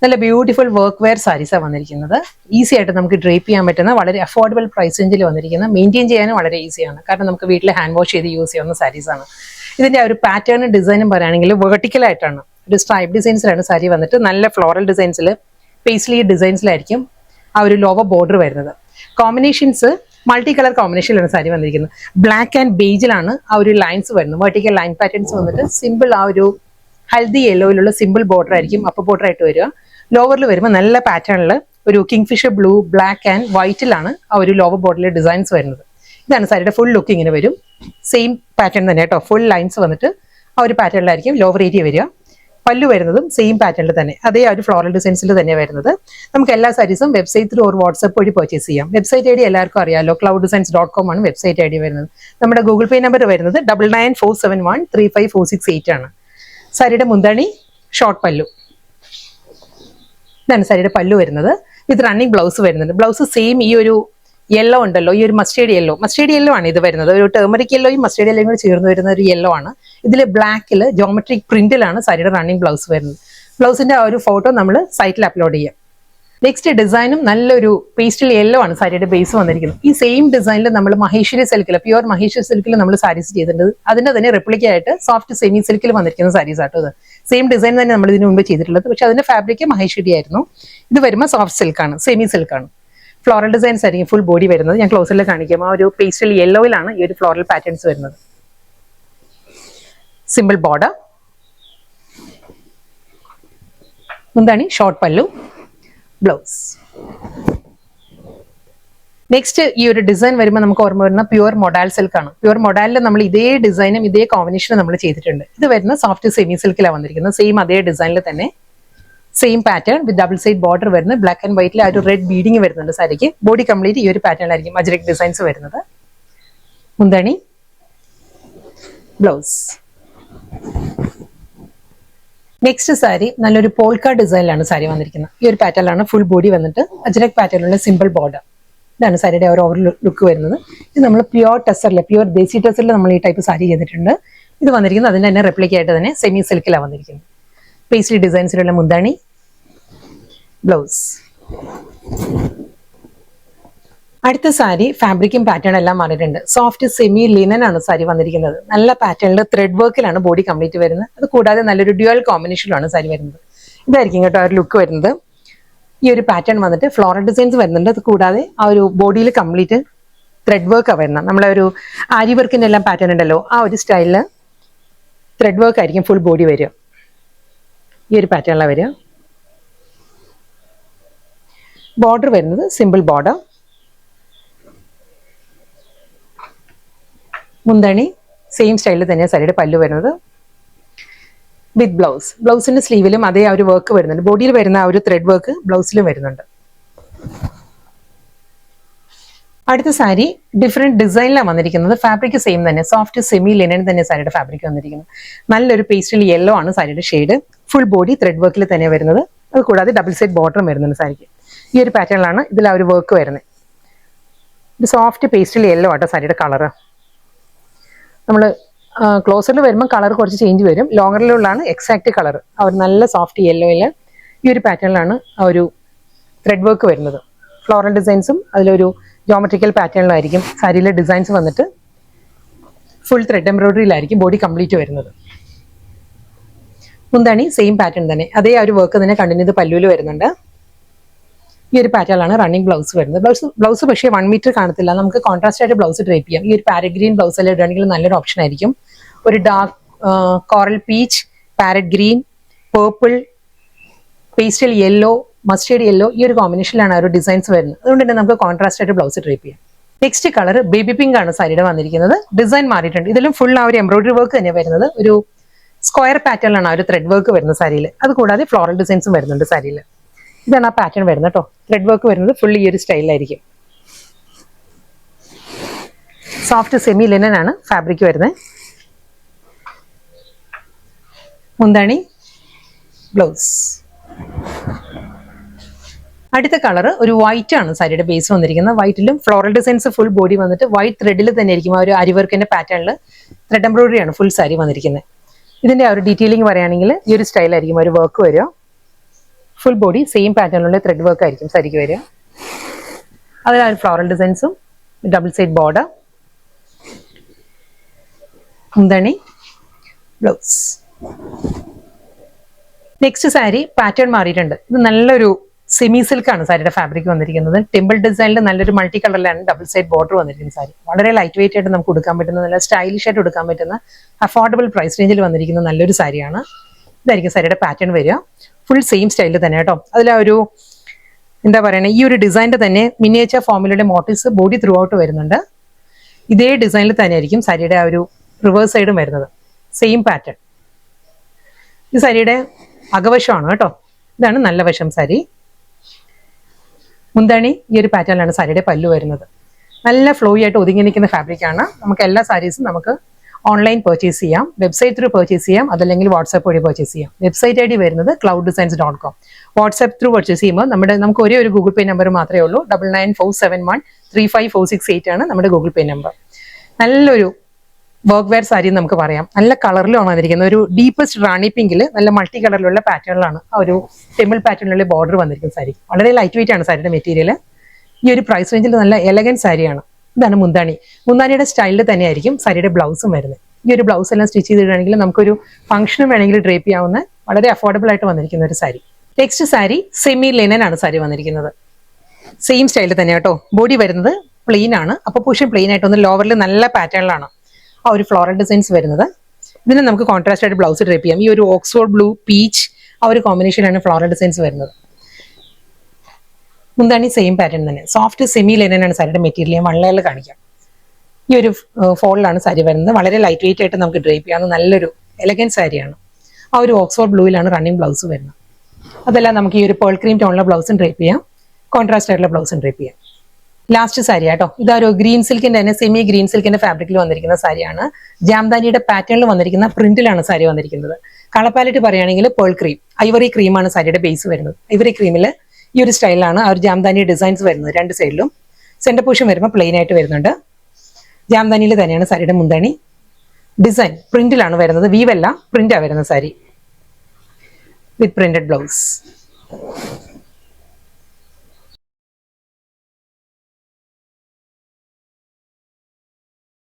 നല്ല beautiful work wear സാരീസാണ് വന്നിരിക്കുന്നത്. Easy ആയിട്ട് നമുക്ക് ഡ്രേപ്പ് ചെയ്യാൻ പറ്റുന്ന വളരെ അഫോർഡബിൾ പ്രൈസ് റേഞ്ചിൽ വന്നിരിക്കുന്ന, മെയിൻറ്റെയിൻ ചെയ്യാനും വളരെ ഈസിയാണ്. കാരണം നമുക്ക് വീട്ടിൽ ഹാൻഡ് വാഷ് ചെയ്ത് യൂസ് ചെയ്യാവുന്ന സാരീസാണ്. ഇതിന്റെ ഒരു പാറ്റേണും ഡിസൈനും പറയുകയാണെങ്കിൽ വെർട്ടിക്കൽ ആയിട്ടാണ്, ഒരു സ്ട്രൈപ്പ് ഡിസൈൻസിലാണ് സാരി വന്നിട്ട് നല്ല ഫ്ലോറൽ ഡിസൈൻസിൽ, പേസ്ലി ഡിസൈൻസിലായിരിക്കും ആ ഒരു ലോവർ ബോർഡർ വരുന്നത്. കോമ്പിനേഷൻസ് മൾട്ടി കളർ കോമ്പിനേഷനിലാണ് സാരി വന്നിരിക്കുന്നത്. ബ്ലാക്ക് ആൻഡ് ബേജിലാണ് ആ ഒരു ലൈൻസ് വരുന്നത്. വെർട്ടിക്കൽ ലൈൻ പാറ്റേൺസ് വന്നിട്ട് സിമ്പിൾ ആ ഒരു ഹൽദി യെല്ലോയിലുള്ള സിമ്പിൾ ബോർഡർ ആയിരിക്കും അപ്പർ ബോർഡർ ആയിട്ട് വരിക. ലോവറിൽ വരുമ്പോൾ നല്ല പാറ്റേണിൽ ഒരു കിങ്ഫിഷർ ബ്ലൂ, ബ്ലാക്ക് ആൻഡ് വൈറ്റിലാണ് ആ ഒരു ലോവർ ബോർഡറിലെ ഡിസൈൻസ് വരുന്നത്. ഇതാണ് സാരിയുടെ ഫുൾ ലുക്ക്. ഇങ്ങനെ വരും. സെയിം പാറ്റേൺ തന്നെ കേട്ടോ. ഫുൾ ലൈൻസ് വന്നിട്ട് ആ ഒരു പാറ്റേണിലായിരിക്കും ലോവർ ഏരിയ വരിക. പല്ലു വരുന്നതും സെയിം പാറ്റേണിൽ തന്നെ, അതേ ആ ഒരു ഫ്ലോറൽ ഡിസൈൻസിൽ തന്നെ വരുന്നത്. നമുക്ക് എല്ലാ സാരീസും വെബ്സൈറ്റ് ത്രൂ ഒരു വാട്സ്ആപ്പ് വഴി പർച്ചേസ് ചെയ്യാം. വെബ്സൈറ്റ് ഐ ഡി എല്ലാവർക്കും അറിയാമല്ലോ, clouddesigns.com ആണ് വെബ്സൈറ്റ് ഐ ഡി വരുന്നത്. നമ്മുടെ ഗൂഗിൾ പേ നമ്പർ വരുന്നത് 9947135468 ആണ്. സാരിയുടെ മുന്താണി, ഷോർട്ട് പല്ലു. ഇതാണ് സാരിയുടെ പല്ലു വരുന്നത്. വിത്ത് റണ്ണിങ് ബ്ലൗസ് വരുന്നുണ്ട്. ബ്ലൗസ് സെയിം ഈ ഒരു യെല്ലോ ഉണ്ടല്ലോ, ഈ ഒരു മസ്റ്റേഡ് യെല്ലോ ആണ് ഇത് വരുന്നത്. ഒരു ടേമറിക് യെല്ലോയും മസ്റ്റേഡ് യെല്ലോയും കൂടി ചേർന്ന് വരുന്ന ഒരു യെല്ലോ ആണ്. ഇതിൽ ബ്ലാക്കിൽ ജോമെട്രിക് പ്രിന്റിലാണ് സാരിയുടെ റണ്ണിങ് ബ്ലൗസ് വരുന്നത്. ബ്ലൗസിന്റെ ആ ഒരു ഫോട്ടോ നമ്മൾ സൈറ്റിൽ അപ്ലോഡ് ചെയ്യാം. നെക്സ്റ്റ് ഡിസൈനും നല്ലൊരു പേസ്റ്റൽ യെല്ലോ ആണ് സാരിയുടെ ബേസ് വന്നിരിക്കുന്നത്. ഈ സെയിം ഡിസൈനിൽ നമ്മൾ മഹേശ്വരി സിൽക്കിൽ, പ്യുവർ മഹേശ്വരി സിൽക്കിൽ നമ്മൾ സാരീസ് ചെയ്തിട്ടുണ്ട്. അതിന്റെ തന്നെ റെപ്ലിക്ക ആയിട്ട് സോഫ്റ്റ് സെമി സിൽക്കിൽ വന്നിരിക്കുന്ന സാരീസ് ആട്ടോ ഇത്. സെയിം ഡിസൈൻ തന്നെ നമ്മൾ ഇതിനു മുമ്പ് ചെയ്തിട്ടുള്ളത്. പക്ഷെ അതിന്റെ ഫാബ്രിക് മഹേശ്വരി ആയിരുന്നു. ഇത് വരുമ്പോൾ സോഫ്റ്റ് സിൽക്കാണ്, സെമി സിൽക്കാണ്. ഫ്ലോറൽ ഡിസൈൻസ് ആയിരിക്കും ഫുൾ ബോഡി വരുന്നത്. ഞാൻ ക്ലോസിൽ കാണിക്കാം. ആ ഒരു പേസ്റ്റൽ യെല്ലോയിലാണ് ഈ ഒരു ഫ്ലോറൽ പാറ്റേൺസ് വരുന്നത്. സിമ്പിൾ ബോർഡർ, മുന്താണി, ഷോർട്ട് പല്ലു, ബ്ലൗസ്. നെക്സ്റ്റ് ഈ ഒരു ഡിസൈൻ വരുമ്പോൾ നമുക്ക് ഓർമ്മ വരുന്ന പ്യുവർ മൊഡാൽ സിൽക്ക് ആണ്. പ്യുവർ മൊഡാലിൽ നമ്മൾ ഇതേ ഡിസൈനും ഇതേ കോമ്പിനേഷനും നമ്മൾ ചെയ്തിട്ടുണ്ട്. ഇത് വരുന്ന സോഫ്റ്റ് സെമി സിൽക്കിലാണ് വന്നിരിക്കുന്നത്. സെയിം അതേ ഡിസൈനിൽ തന്നെ same pattern with double side border വരുന്നത്. ബ്ലാക്ക് ആൻഡ് വൈറ്റിൽ ആ ഒരു റെഡ് ബീഡിങ് വരുന്നുണ്ട് സാരിക്ക്. ബോഡി കംപ്ലീറ്റ് ഈ ഒരു പാറ്റേണിലായിരിക്കും അജ്രക് ഡിസൈൻസ് വരുന്നത്. മുന്താണി, ബ്ലൗസ്. നെക്സ്റ്റ് സാരി നല്ലൊരു പോൾക്ക ഡിസൈനിലാണ് സാരി വന്നിരിക്കുന്നത്. ഈ ഒരു പാറ്റേണിലാണ് ഫുൾ ബോഡി വന്നിട്ട് അജ്രക് പാറ്റേണിലുള്ള സിമ്പിൾ ബോർഡർ. ഇതാണ് സാരിയുടെ ഒരു ഓവർ ലുക്ക് വരുന്നത്. ഇത് നമ്മൾ പ്യുവർ ടെസറിൽ, പ്യുവർ ദേശി ടെസറിൽ നമ്മൾ ഈ ടൈപ്പ് സാരി ചെയ്തിട്ടുണ്ട്. ഇത് വന്നിരിക്കുന്നത് അതിന്റെ തന്നെ റെപ്ലിക്ക ആയിട്ട് തന്നെ സെമി സിൽക്കിലാണ് വന്നിരിക്കുന്നത്. പേസ്ലി ഡിസൈൻസിലുള്ള മുന്താണി, ബ്ലൗസ്. അടുത്ത സാരി ഫാബ്രിക്കും പാറ്റേൺ എല്ലാം മാറിയിട്ടുണ്ട്. സോഫ്റ്റ് സെമി ലിനൻ ആണ് സാരി വന്നിരിക്കുന്നത്. നല്ല പാറ്റേണിൽ ത്രെഡ് വർക്കിലാണ് ബോഡി കംപ്ലീറ്റ് വരുന്നത്. അത് കൂടാതെ നല്ലൊരു ഡ്യുവൽ കോമ്പിനേഷനിലാണ് സാരി വരുന്നത്. ഇതായിരിക്കും കേട്ടോ ആ ഒരു ലുക്ക് വരുന്നത്. ഈ ഒരു പാറ്റേൺ വന്നിട്ട് ഫ്ലോറൽ ഡിസൈൻസ് വരുന്നുണ്ട്. അത് കൂടാതെ ആ ഒരു ബോഡിയിൽ കംപ്ലീറ്റ് ത്രെഡ് വർക്കാണ് വരുന്നത്. നമ്മളെ ഒരു ആരി വർക്കിന്റെ എല്ലാം പാറ്റേൺ ഉണ്ടല്ലോ, ആ ഒരു സ്റ്റൈലില് ത്രെഡ് വർക്ക് ആയിരിക്കും ഫുൾ ബോഡി വരിക. ഈ ഒരു പാറ്റേണിലാണ് വരിക. ബോർഡർ വരുന്നത് സിമ്പിൾ ബോർഡർ. മുന്താണി സെയിം സ്റ്റൈലിൽ തന്നെയാണ് സാരിയുടെ പല്ലു വരുന്നത്. With blouse. ബ്ലൗസിന്റെ സ്ലീവിലും അതേ ആ ഒരു വർക്ക് വരുന്നുണ്ട്. ബോഡിയിൽ വരുന്ന ആ ഒരു ത്രെഡ് വർക്ക് ബ്ലൗസിലും വരുന്നുണ്ട്. അടുത്ത സാരി ഡിഫറെന്റ് ഡിസൈനിലാണ് വന്നിരിക്കുന്നത്. ഫാബ്രിക് സെയിം തന്നെ, സോഫ്റ്റ് സെമി ലിനൻ തന്നെ സാരിയുടെ ഫാബ്രിക് വന്നിരിക്കുന്നത്. നല്ലൊരു പേസ്റ്റൽ യെല്ലോ ആണ് സാരിയുടെ ഷെയ്ഡ്. ഫുൾ ബോഡി ത്രെഡ് വർക്കിൽ തന്നെ വരുന്നത്. അത് കൂടാതെ ഡബിൾ സൈഡ് ബോർഡറും വരുന്നുണ്ട് സാരിക്ക്. ഈ ഒരു പാറ്റേണിലാണ് ഇതിൽ ആ ഒരു വർക്ക് വരുന്നത്. ഇത് സോഫ്റ്റ് പേസ്റ്റൽ യെല്ലോ ആട്ടോ സാരിയുടെ കളറ്. നമ്മൾ ക്ലോസറിൽ വരുമ്പോൾ കളർ കുറച്ച് ചേഞ്ച് വരും. ലോങ്ങറിലുള്ളതാണ് എക്സാക്ട് കളർ. ആ ഒരു നല്ല സോഫ്റ്റ് യെല്ലോയിൽ ഈ ഒരു പാറ്റേണിലാണ് ആ ഒരു ത്രെഡ് വർക്ക് വരുന്നത്. ഫ്ലോറൽ ഡിസൈൻസും അതിലൊരു ജോമെട്രിക്കൽ പാറ്റേണിലായിരിക്കും സാരിയിലെ ഡിസൈൻസ് വന്നിട്ട്. ഫുൾ ത്രെഡ് എംബ്രോയിഡറിയിലായിരിക്കും ബോഡി കംപ്ലീറ്റ് വരുന്നത്. മുന്താണി സെയിം പാറ്റേൺ തന്നെ, അതേ ആ ഒരു വർക്ക് തന്നെ കണ്ടിന്യൂ ചെയ്ത് പല്ലുവിൽ വരുന്നുണ്ട്. ഈ ഒരു പാറ്റേണിലാണ് റണ്ണിങ് ബ്ലൗസ് വരുന്നത്. ബ്ലൗസ് പക്ഷേ 1 മീറ്റർ കാണത്തില്ല. നമുക്ക് കോൺട്രാസ്റ്റ് ആയിട്ട് ബ്ലൗസ് ഡ്രേപ്പ് ചെയ്യാം. ഈ ഒരു പാരറ്റ് ഗ്രീൻ ബ്ലൗസ് എല്ലാം ഇടുകയാണെങ്കിൽ നല്ലൊരു ഓപ്ഷൻ ആയിരിക്കും. ഒരു dark coral peach, parrot green, purple, pastel yellow, mustard yellow, ഈ ഒരു കോമ്പിനേഷനിലാണ് ആ ഒരു ഡിസൈൻസ് വരുന്നത്. അതുകൊണ്ട് തന്നെ നമുക്ക് കോൺട്രാസ്റ്റ് ആയിട്ട് ബ്ലൗസ് ഡ്രേപ്പ് ചെയ്യാം. നെക്സ്റ്റ് കളർ ബേബി പിങ്ക് ആണ് സാരിയുടെ വന്നിരിക്കുന്നത്. ഡിസൈൻ മാറിയിട്ടുണ്ട്. ഇതിലും ഫുൾ ആ ഒരു എംബ്രോയിഡറി വർക്ക് തന്നെ വരുന്നത്. ഒരു സ്ക്വയർ പാറ്റേണിലാണ് ആ ഒരു ത്രെഡ് വർക്ക് വരുന്നത് സാരിയിൽ. അത് കൂടാതെ ഫ്ലോറൽ ഡിസൈൻസും വരുന്നുണ്ട് സാരിയിൽ. ഇതാണ് ആ പാറ്റേൺ വരുന്നത് കേട്ടോ. ത്രെഡ് വർക്ക് വരുന്നത് ഫുൾ ഈ ഒരു സ്റ്റൈലിലായിരിക്കും. സോഫ്റ്റ് സെമി ലിനൻ ആണ് ഫാബ്രിക് വരുന്നത്. മുന്താണി, ബ്ലൗസ്. അടുത്ത കളർ ഒരു വൈറ്റ് ആണ് സാരിയുടെ ബേസ് വന്നിരിക്കുന്നത്. വൈറ്റിലും ഫ്ലോറൽ ഡിസൈൻസ് ഫുൾ ബോഡി വന്നിട്ട് വൈറ്റ് ത്രെഡിൽ തന്നെ ആയിരിക്കും. ആ ഒരു അരിവർക്കിന്റെ പാറ്റേണിൽ ത്രെഡ് എംബ്രോയിഡറി ആണ് ഫുൾ സാരി വന്നിരിക്കുന്നത്. ഇതിന്റെ ആ ഒരു ഡീറ്റെയിലിംഗ് പറയുകയാണെങ്കിൽ ഈ ഒരു സ്റ്റൈലായിരിക്കും ഒരു വർക്ക് വരിക. ഫുൾ ബോഡി സെയിം പാറ്റേണിലുള്ള ത്രെഡ് വർക്ക് ആയിരിക്കും സാരിക്ക് വരിക. അതിൽ ഫ്ലോറൽ ഡിസൈൻസും ഡബിൾ സൈഡ് ബോർഡർ, മുന്താണി, ബ്ലൗസ്. നെക്സ്റ്റ് സാരി പാറ്റേൺ മാറിയിട്ടുണ്ട്. ഇത് നല്ലൊരു സെമി സിൽക്കാണ് സാരിയുടെ ഫാബ്രിക് വന്നിരിക്കുന്നത്. ടെമ്പിൾ ഡിസൈനിൽ നല്ലൊരു മൾട്ടി കളറിലാണ് ഡബിൾ സൈഡ് ബോർഡർ വന്നിരിക്കുന്ന സാരി. വളരെ ലൈറ്റ് വെയിറ്റ് ആയിട്ട് നമുക്ക് കൊടുക്കാൻ പറ്റുന്ന, നല്ല സ്റ്റൈലിഷ് ആയിട്ട് കൊടുക്കാൻ പറ്റുന്ന അഫോർഡബിൾ പ്രൈസ് റേഞ്ചിൽ വന്നിരിക്കുന്ന നല്ലൊരു സാരിയാണ്. ഇതായിരിക്കും സാരിയുടെ പാറ്റേൺ വരിക. ഫുൾ സെയിം സ്റ്റൈലിൽ തന്നെ കേട്ടോ. അതിൽ ഒരു എന്താ പറയുക, ഈ ഒരു ഡിസൈനിന്റെ തന്നെ മിനിയേച്ചർ ഫോമിലുള്ള മോട്ടീവ്സ് ബോഡി ത്രൂ ഔട്ട് വരുന്നുണ്ട്. ഇതേ ഡിസൈനിൽ തന്നെ ആയിരിക്കും സാരിയുടെ ആ ഒരു റിവേഴ്സ് സൈഡും വരുന്നത്. Same pattern. ഈ സാരിയുടെ അകവശമാണ് കേട്ടോ. ഇതാണ് നല്ല വശം സാരി. മുന്താണി ഈ ഒരു പാറ്റേണിലാണ് സാരിയുടെ പല്ലു വരുന്നത്. നല്ല ഫ്ലോയി ആയിട്ട് ഒതുങ്ങി നിൽക്കുന്ന ഫാബ്രിക്കാണ്. നമുക്ക് എല്ലാ സാരീസും നമുക്ക് ഓൺലൈൻ പർച്ചേസ് ചെയ്യാം, വെബ്സൈറ്റ് ത്രൂ പർച്ചേസ് ചെയ്യാം, അതല്ലെങ്കിൽ വാട്സാപ്പ് വഴി പർച്ചേസ് ചെയ്യാം. വെബ്സൈറ്റ് ID വരുന്നത് clouddesigns.com. വാട്സാപ്പ് ത്രൂ പർച്ചേസ് ചെയ്യുമ്പോൾ നമുക്ക് ഒരേ ഒരു ഗൂഗിൾ പേ നമ്പർ മാത്രമേ ഉള്ളൂ. 9947135468 ആണ് നമ്മുടെ ഗൂഗിൾ പേ നമ്പർ. നല്ലൊരു വർക്ക് വെയർ സാരി നമുക്ക് പറയാം. നല്ല കളറിലാണ് വന്നിരിക്കുന്നത്. ഒരു ഡീപ്പസ്റ്റ് റാണി പിങ്കിൽ നല്ല മൾട്ടി കളറിലുള്ള പാറ്റേണിലാണ് ആ ഒരു ടെമ്പിൾ പാറ്റേണിലുള്ള ബോർഡർ വന്നിരിക്കുന്ന സാരി. വളരെ ലൈറ്റ് വെയിറ്റ് ആണ് സാരിയുടെ മെറ്റീരിയൽ. ഈ ഒരു പ്രൈസ് റേഞ്ചിൽ നല്ല എലഗൻറ്റ് സാരിയാണ്. ഇതാണ് മുന്താണി. മുന്താണിയുടെ സ്റ്റൈലിൽ തന്നെയായിരിക്കും സാരിയുടെ ബ്ലൗസും വരുന്നത്. ഈ ഒരു ബ്ലൗസ് എല്ലാം സ്റ്റിച്ച് ചെയ്തിടുകയാണെങ്കിൽ നമുക്കൊരു ഫംഗ്ഷനും വേണമെങ്കിൽ ഡ്രേപ്പ് ചെയ്യാവുന്ന വളരെ അഫോർഡബിൾ ആയിട്ട് വന്നിരിക്കുന്ന ഒരു sari. Next sari semi linen ആണ് സാരി വന്നിരിക്കുന്നത്. സെയിം സ്റ്റൈലിൽ തന്നെ കേട്ടോ. ബോഡി വരുന്നത് പ്ലെയിൻ ആണ്. അപ്പോൾ പോർഷൻ പ്ലെയിൻ ആയിട്ട് ഒന്ന് ലോവറിൽ നല്ല പാറ്റേണിലാണ് ആ ഒരു ഫ്ലോറൽ ഡിസൈൻസ് വരുന്നത്. ഇതിന് നമുക്ക് കോൺട്രാസ്റ്റ് ആയിട്ട് ബ്ലൗസ് ഡ്രേപ്പ് ചെയ്യാം. ഈ ഒരു ഓക്സ്ഫോർഡ് ബ്ലൂ, പീച്ച് ആ ഒരു കോമ്പിനേഷനിലാണ് ഫ്ലോറൽ ഡിസൈൻസ് വരുന്നത്. മുന്താണി സെയിം പാറ്റേൺ തന്നെ. സോഫ്റ്റ് സെമി ലിനൻ ആണ് സാരിയുടെ മെറ്റീരിയൽ. ഞാൻ വള്ളയിൽ കാണിക്കാം. ഈ ഒരു ഫോളിലാണ് സാരി വരുന്നത്. വളരെ ലൈറ്റ് വെയിറ്റ് ആയിട്ട് നമുക്ക് ഡ്രേപ്പ് ചെയ്യാവുന്ന നല്ലൊരു എലഗൻറ്റ് സാരിയാണ്. ആ ഒരു ഓക്സ്ഫോർഡ് ബ്ലൂയിലാണ് റണ്ണിങ് ബ്ലൗസ് വരുന്നത്. അതെല്ലാം നമുക്ക് ഈ ഒരു പേൾ ക്രീം ടോണിലെ ബ്ലൗസും ഡ്രേപ്പ് ചെയ്യാം, കോൺട്രാസ്റ്റ് ആയിട്ടുള്ള ബ്ലൗസും ഡ്രേപ്പ് ചെയ്യാം. ലാസ്റ്റ് സാരി ആട്ടോ. ഇതൊരു ഗ്രീൻ സിൽക്കിന്റെ തന്നെ സെമി ഗ്രീൻ സിൽക്കിന്റെ ഫാബ്രിക്കിൽ വന്നിരിക്കുന്ന സാരിയാണ്. ജാംദാനിയുടെ പാറ്റേണിൽ വന്നിരിക്കുന്ന പ്രിന്റിലാണ് സാരി വന്നിരിക്കുന്നത്. കളർ പാലറ്റ് പറയുകയാണെങ്കിൽ പേൾ ക്രീം, ഐവറി ക്രീമാണ് സാരിയുടെ ബേസ് വരുന്നത്. ഐവറി ക്രീമിൽ ഈ ഒരു സ്റ്റൈലാണ് ആ ഒരു ജാംദാനി ഡിസൈൻസ് വരുന്നത്. രണ്ട് സൈഡിലും സെന്റർ പോർഷൻ വരുമ്പോൾ പ്ലെയിൻ ആയിട്ട് വരുന്നുണ്ട്. ജാംദാനിയിൽ തന്നെയാണ് സാരിയുടെ മുന്താണി. ഡിസൈൻ പ്രിന്റിലാണ് വരുന്നത്. വീവല്ല, പ്രിന്റാണ് വരുന്നത് സാരി വിത്ത് പ്രിന്റഡ് ബ്ലൗസ്.